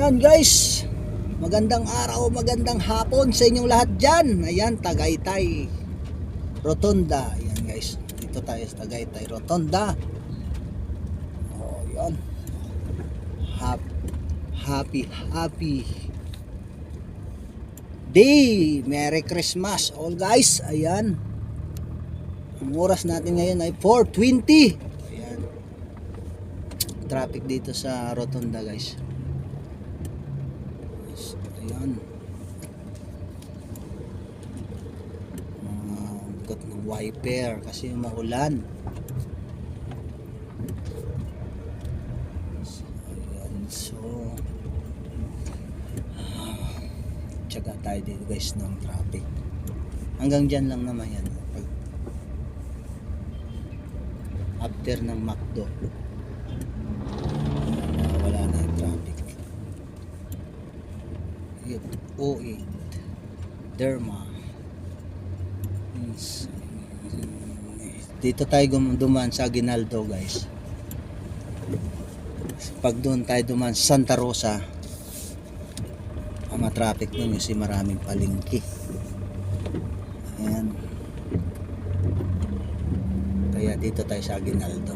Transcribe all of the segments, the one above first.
Yan guys, magandang araw, magandang hapon sa inyong lahat dyan. Ayan, Tagaytay Rotonda. Ayan guys, dito tayo sa Tagaytay Rotonda. Oh, yan. Happy day. Merry Christmas all guys. Ayan, ang oras natin ngayon ay 4:20. Ayan, traffic dito sa Rotonda guys. Ayan, got ng wiper kasi maulan. Ayan, so tsaga tayo dito guys ng traffic. Hanggang dyan lang naman yan. After ng McDo wala na yung traffic. O8 Derma. Dito tayo dumaan sa Aguinaldo guys. Pag doon tayo dumaan sa Santa Rosa, ang traffic doon kasi maraming palengke. Ayan, kaya dito tayo sa Aguinaldo.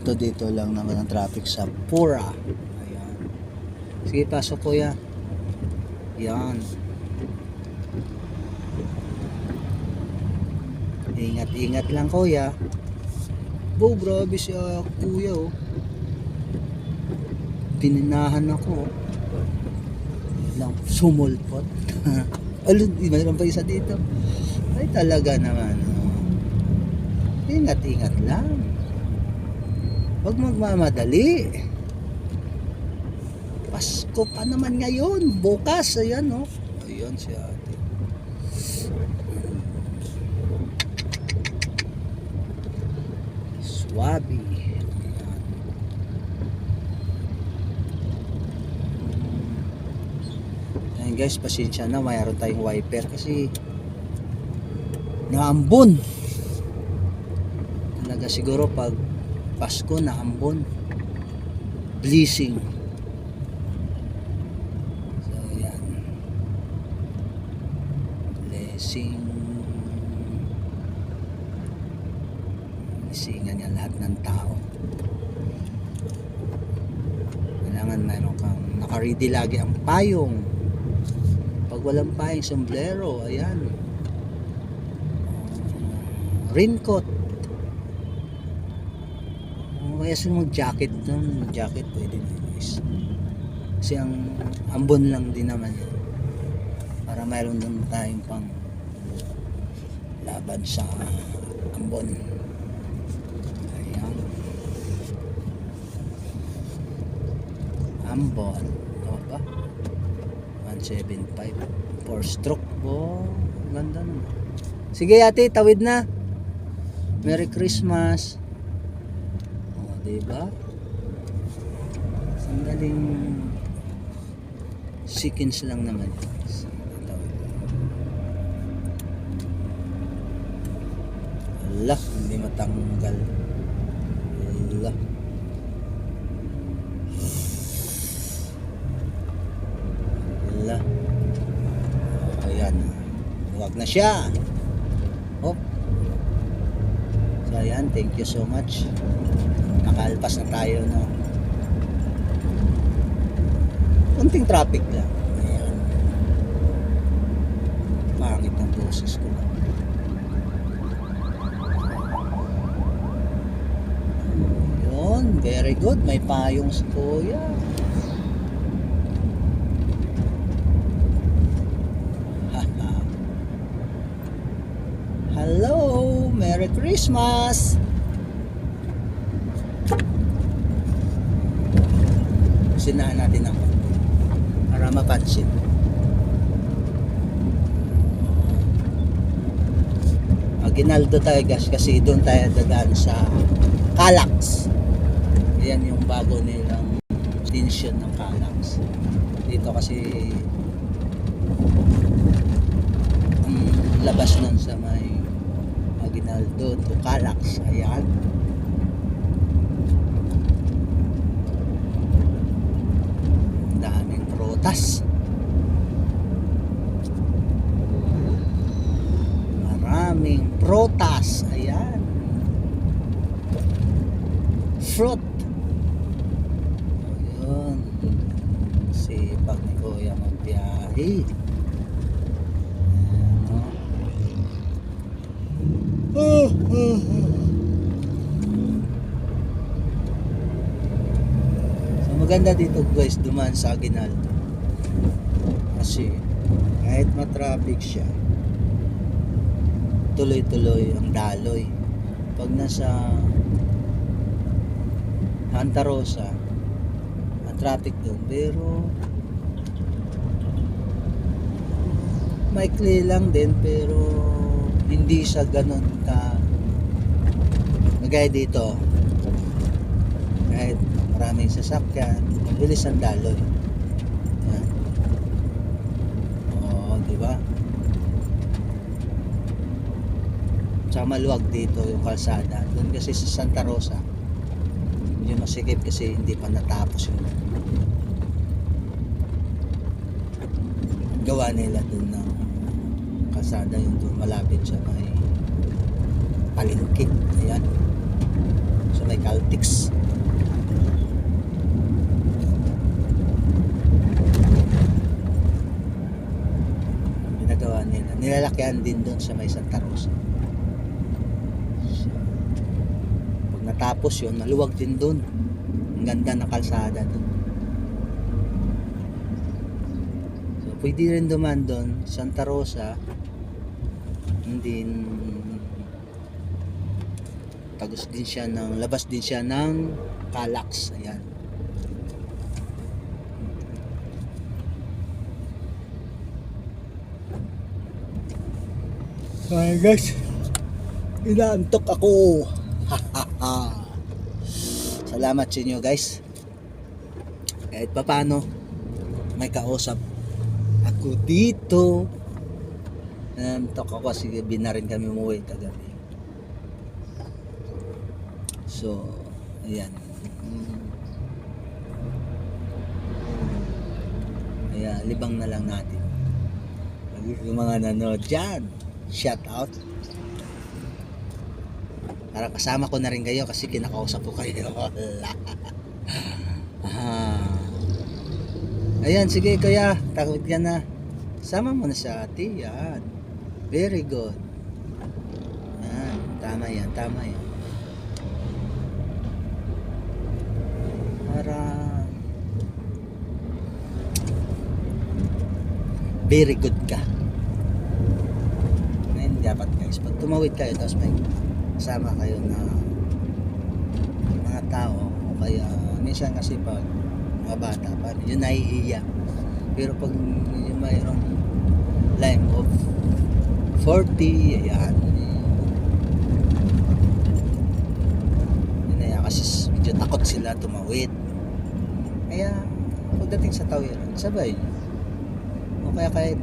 Dito lang naman ang traffic sa Pura. Ayan, sige pasok kuya. Yan, ingat lang kuya. Bo, grabe siya kuya oh. Pininahan ako lang, sumulpot. Alun, mayroon pa isa dito. Ay talaga naman oh. Ingat lang, huwag magmamadali. Pasko pa naman ngayon, bukas. Ayan oh, ayan si ate. Swabe. Ayan guys, pasensya na, mayroon tayong wiper kasi naambon talaga. Siguro pag Pasko naambon, blessing. So yan, blessingan yan lahat ng tao. Kailangan mayroon kang nakaready lagi ang payong. Pag walang payong, sombrero. Ayan, raincoat. Kaya sila mag-jacket doon. Jacket pwede din guys. Kasi ang ambon lang din naman yun. Para mayroon doon tayong pang laban sa ambon. Ayan, ambon. O ba? 175 4 stroke. Oh, ganda naman. Sige ate, tawid na. Merry Christmas. Oh, diba? Sandaling seconds lang naman. Allah, hindi matanggal. Allah. Allah. Ayan, huwag na siya. Oh. So ayan, thank you so much. Nakalpas na tayo no. Kunting traffic lang. Ayan, pangit ng boses ko lang. Yun, very good. May payong si kuya. Hello, Merry Christmas. Sinahan natin ako para mapansin. Aguinaldo tayo guys kasi doon tayo dadaan sa Calax. Ayan yung bago nilang extension ng Calax. Dito kasi labas nun sa may Aguinaldo to Calax. Ayan, prutas. Maraming prutas. Ayan. Fruit. Ayun. Sipag ni Kuya magbiyahe. So maganda dito guys dumaan sa Aguinaldo kasi kahit matraffic siya, tuloy-tuloy ang daloy. Pag nasa Santa Rosa traffic doon, pero maikli lang din, pero hindi siya ganun ka magaya dito. Kahit maraming sasakyan, mabilis ang daloy. Yan. Oo, di ba? Tsaka maluwag dito yung kalsada. Doon kasi sa Santa Rosa medyo masikip kasi hindi pa natapos yung gawa nila doon ng kalsada, yung doon malapit sa may palengke. Ayan, sa may Caltex. Ginagawa nila, nilalakyan din doon sa may Santa Rosa. So, pag natapos yun, maluwag din doon. Ang ganda ng kalsada doon. Pwede rin duman doon, Santa Rosa, hindi tagos din siya ng, labas din siya ng Calax. Ayan. Hi guys, inaantok ako. Salamat sa inyo guys. Kahit papano may kausap ako dito. Nantok ako kasi gabi na rin kami umuwi kagabi. So, ayan. Kaya libang na lang natin. Yung mga nanood dyan, shout out. Para kasama ko na rin kayo kasi kinakausap ko kayo. Ayan, sige kuya, takot ka na. Sama mo na sa ate, yan. Very good. Yan, tama yan, tama yan. Para very good ka. Ngayon, dapat guys, pag tumawid kayo, tapos may kasama kayo na mga tao, o kaya minsan kasi pag mga bata pa, medyo naiiyak. Pero pag yung mayroong line of 40, ayan, yun, kasi medyo takot sila tumawid. Kaya pagdating sa tawiran, sabay, o kaya kahit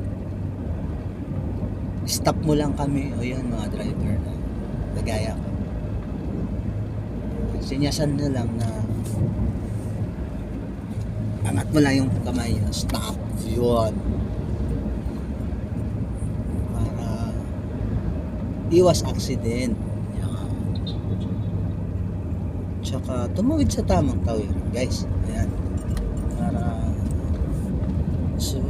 stop mo lang kami, o yan mga driver na nagaya ko, sinyasan na lang na angat mo lang yung kamay, stop, yun, para iwas accident. Yan. Tsaka tumawid sa tamang tawiran guys. Ayan, para so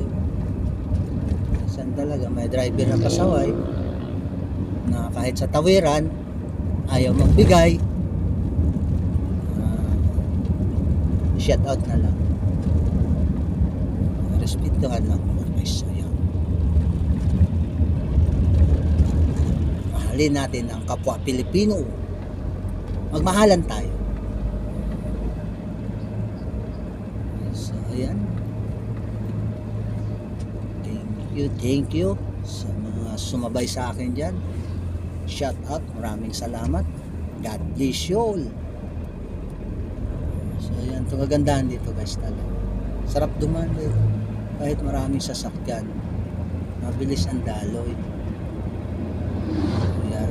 saan talaga may driver na pasaway na kahit sa tawiran ayaw magbigay, shout out na lang, respetuhan lang mga guys. Ayan, mahalin natin ang kapwa Pilipino, magmahalan tayo. So ayan, thank you sa mga sumabay sa akin dyan. Shout out, maraming salamat. God bless you all. So ayan, itong kagandahan dito guys talaga. Sarap duman eh. Kahit maraming sasakyan, mabilis ang daloy. Ayan,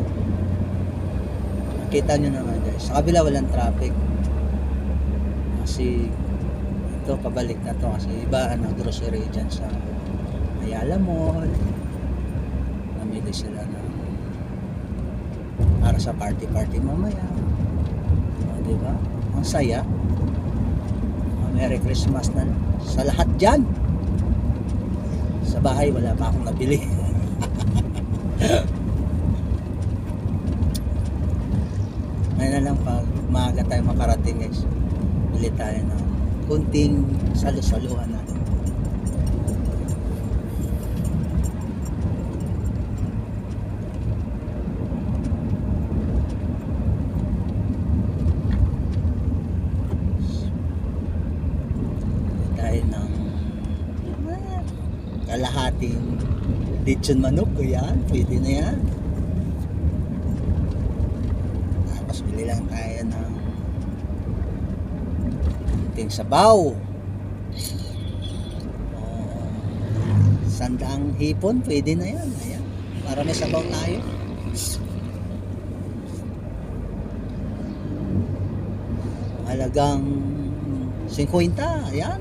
nakita nyo naman guys, sa kabila walang traffic kasi ito, pabalik na to kasi iba na grocery dyan sa Ayala Mall. Namili sila na para sa party mamaya. O, diba? Ang saya. Merry Christmas na sa lahat dyan. Sa bahay wala pa akong nabili. Ngayon na lang pag maaga tayo makarating guys, bili tayo ng kunting salo-saluhan natin. Bili tayo ng kalahating lechon manok ko yan, pwede na yan. Tapos bili lang tayo ng kunting sabaw. Sandaang hipon, pwede na yan. Ayan, para may sabaw tayo. Halagang 50, ayan.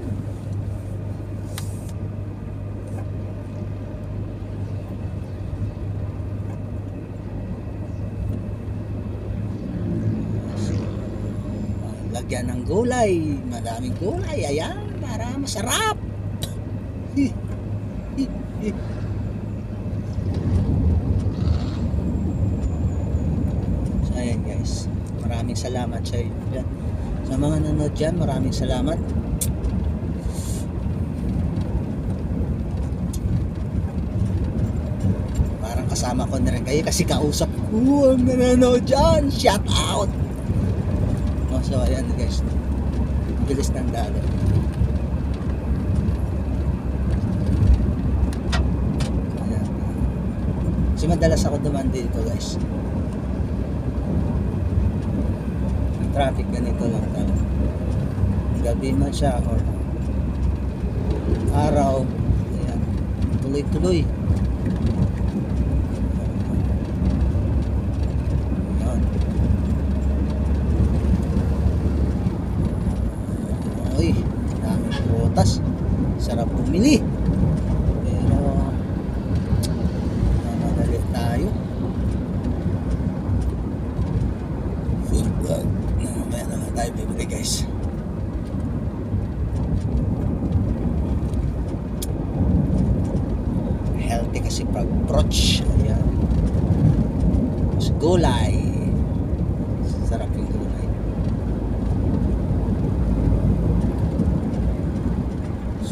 Lagyan ng gulay, madaming gulay, ayan, para masarap. So ayan guys, maraming salamat sa inyo dyan. Sa mga nanonood dyan, maraming salamat. Parang kasama ko na rin kayo kasi kausap ko ang nanonood dyan. Shout out. So ayan guys, bilis ng dalo. Ayan. Kasi madalas ako dumaan dito guys. Ang traffic ganito lang talaga. Gabi man siya or araw, ayan, tuloy-tuloy. Uy, daming prutas. Sarap bumili. Pero mamadali tayo. Mamaya na lang tayo bibili guys. Healthy kasi pag-approach. Ayan. Mas gulay. Sarap yung gulay.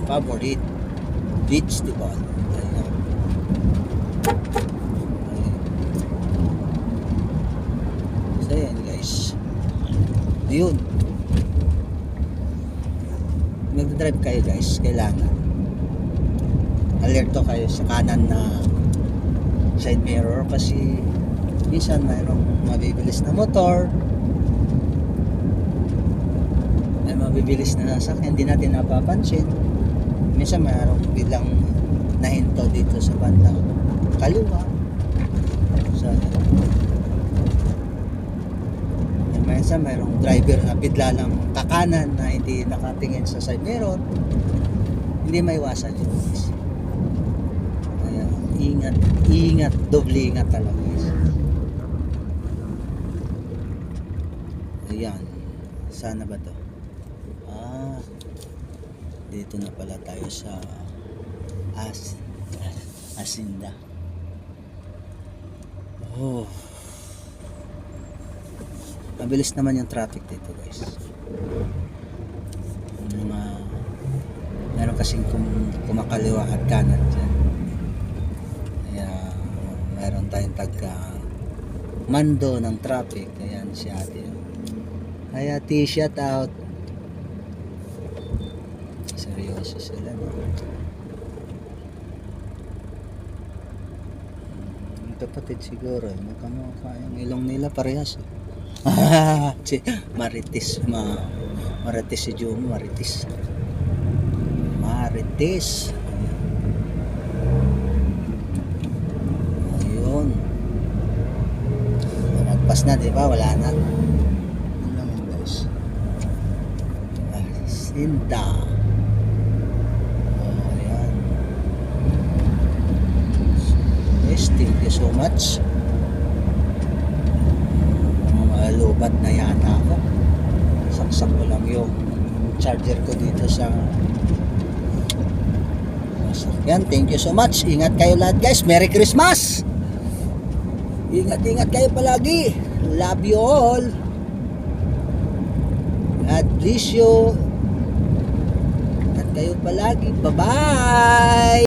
Favorite vegetable. Ayan. So ayan guys, ayun, mag-drive kayo guys, kailangan alerto kayo sa kanan na side mirror kasi minsan mayroong mabibilis na motor, may mabibilis na sasakyan, hindi natin napapansin. Minsan mayroong bilang nahinto dito sa bandang kaliwa. So, minsan mayroong driver na bigla lang kakanan na hindi nakatingin sa side mirror. Hindi maiwasan yun guys. Kaya ingat, doble ingat talaga guys. Ayan, sana ba to? Dito na pala tayo sa Asinda. Oh, mabilis naman yung traffic dito guys. Meron kasing kumakaliwa at kanan dyan. Kaya meron tayong tagka mando ng traffic. Ayan si ate. Kaya shout out. Seryoso sila, no? Kapatid siguro, magkamukha yung ilong nila parehas. Si Marites, Marites si Jomo, Marites. Ayun. Nagpas na, di ba? Wala na. Ano lang yun, guys? Asinda. so much. Mga lobat na yata ako. Saksak ko lang yung charger ko dito sa sasakyan. Thank you so much. Ingat kayo lahat guys. Merry Christmas. Ingat kayo palagi. Love you all. God bless you. Ingat kayo palagi. Bye bye.